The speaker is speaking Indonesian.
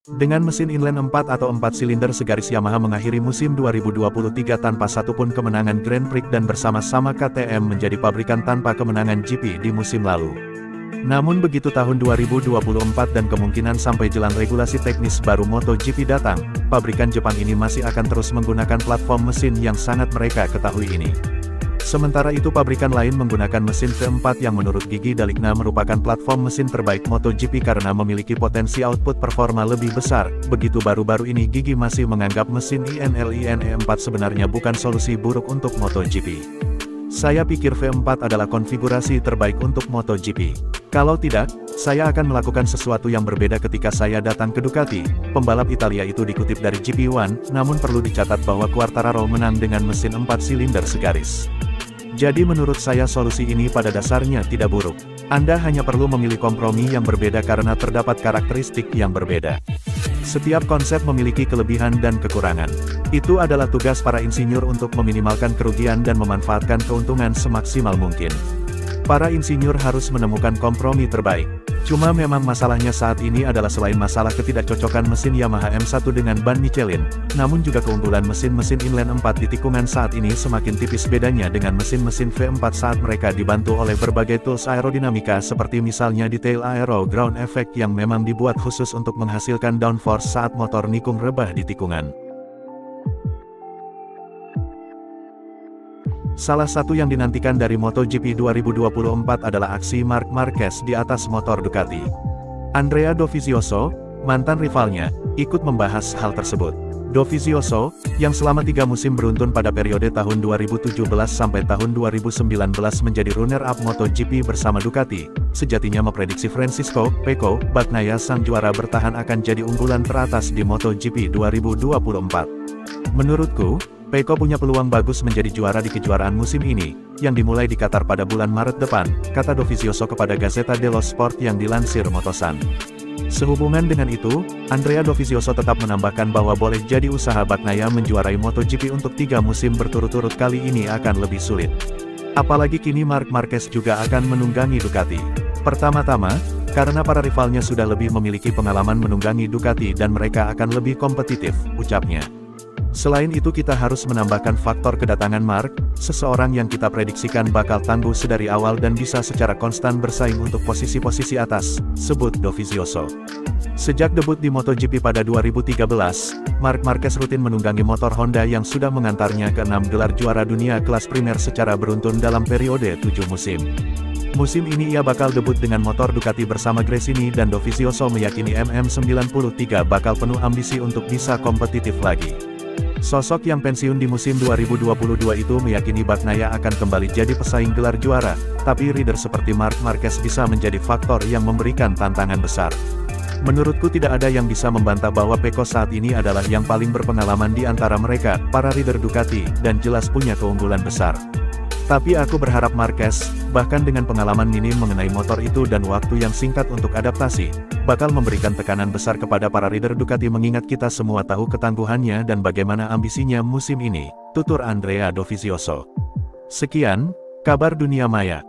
Dengan mesin inline 4 atau 4 silinder segaris, Yamaha mengakhiri musim 2023 tanpa satupun kemenangan Grand Prix dan bersama-sama KTM menjadi pabrikan tanpa kemenangan GP di musim lalu. Namun begitu tahun 2024 dan kemungkinan sampai jelang regulasi teknis baru MotoGP datang, pabrikan Jepang ini masih akan terus menggunakan platform mesin yang sangat mereka ketahui ini. Sementara itu pabrikan lain menggunakan mesin V4 yang menurut Gigi Dalikna merupakan platform mesin terbaik MotoGP karena memiliki potensi output performa lebih besar. Begitu baru-baru ini Gigi masih menganggap mesin INLINE 4 sebenarnya bukan solusi buruk untuk MotoGP. Saya pikir V4 adalah konfigurasi terbaik untuk MotoGP. Kalau tidak, saya akan melakukan sesuatu yang berbeda ketika saya datang ke Ducati. Pembalap Italia itu dikutip dari GP1, namun perlu dicatat bahwa Quartararo menang dengan mesin 4 silinder segaris. Jadi menurut saya solusi ini pada dasarnya tidak buruk. Anda hanya perlu memilih kompromi yang berbeda karena terdapat karakteristik yang berbeda. Setiap konsep memiliki kelebihan dan kekurangan. Itu adalah tugas para insinyur untuk meminimalkan kerugian dan memanfaatkan keuntungan semaksimal mungkin. Para insinyur harus menemukan kompromi terbaik. Cuma memang masalahnya saat ini adalah selain masalah ketidakcocokan mesin Yamaha M1 dengan ban Michelin, namun juga keunggulan mesin-mesin inline 4 di tikungan saat ini semakin tipis bedanya dengan mesin-mesin V4 saat mereka dibantu oleh berbagai tools aerodinamika seperti misalnya detail aero ground effect yang memang dibuat khusus untuk menghasilkan downforce saat motor nikung rebah di tikungan. Salah satu yang dinantikan dari MotoGP 2024 adalah aksi Marc Marquez di atas motor Ducati. Andrea Dovizioso, mantan rivalnya, ikut membahas hal tersebut. Dovizioso, yang selama 3 musim beruntun pada periode tahun 2017 sampai tahun 2019 menjadi runner-up MotoGP bersama Ducati, sejatinya memprediksi Francisco Pecco Bagnaia sang juara bertahan akan jadi unggulan teratas di MotoGP 2024. Menurutku, Pecco punya peluang bagus menjadi juara di kejuaraan musim ini, yang dimulai di Qatar pada bulan Maret depan, kata Dovizioso kepada Gazzetta dello Sport yang dilansir Motosan. Sehubungan dengan itu, Andrea Dovizioso tetap menambahkan bahwa boleh jadi usaha Bagnaia menjuarai MotoGP untuk 3 musim berturut-turut kali ini akan lebih sulit. Apalagi kini Marc Marquez juga akan menunggangi Ducati. Pertama-tama, karena para rivalnya sudah lebih memiliki pengalaman menunggangi Ducati dan mereka akan lebih kompetitif, ucapnya. Selain itu kita harus menambahkan faktor kedatangan Marc, seseorang yang kita prediksikan bakal tangguh sedari awal dan bisa secara konstan bersaing untuk posisi-posisi atas, sebut Dovizioso. Sejak debut di MotoGP pada 2013, Marc Marquez rutin menunggangi motor Honda yang sudah mengantarnya ke 6 gelar juara dunia kelas primer secara beruntun dalam periode 7 musim. Musim ini ia bakal debut dengan motor Ducati bersama Gresini dan Dovizioso meyakini MM93 bakal penuh ambisi untuk bisa kompetitif lagi. Sosok yang pensiun di musim 2022 itu meyakini Bagnaia akan kembali jadi pesaing gelar juara, tapi rider seperti Marc Marquez bisa menjadi faktor yang memberikan tantangan besar. Menurutku tidak ada yang bisa membantah bahwa Pecco saat ini adalah yang paling berpengalaman di antara mereka, para rider Ducati, dan jelas punya keunggulan besar. Tapi aku berharap Marquez, bahkan dengan pengalaman minim mengenai motor itu dan waktu yang singkat untuk adaptasi, bakal memberikan tekanan besar kepada para rider Ducati mengingat kita semua tahu ketangguhannya dan bagaimana ambisinya musim ini, tutur Andrea Dovizioso. Sekian, kabar Dunia Maya.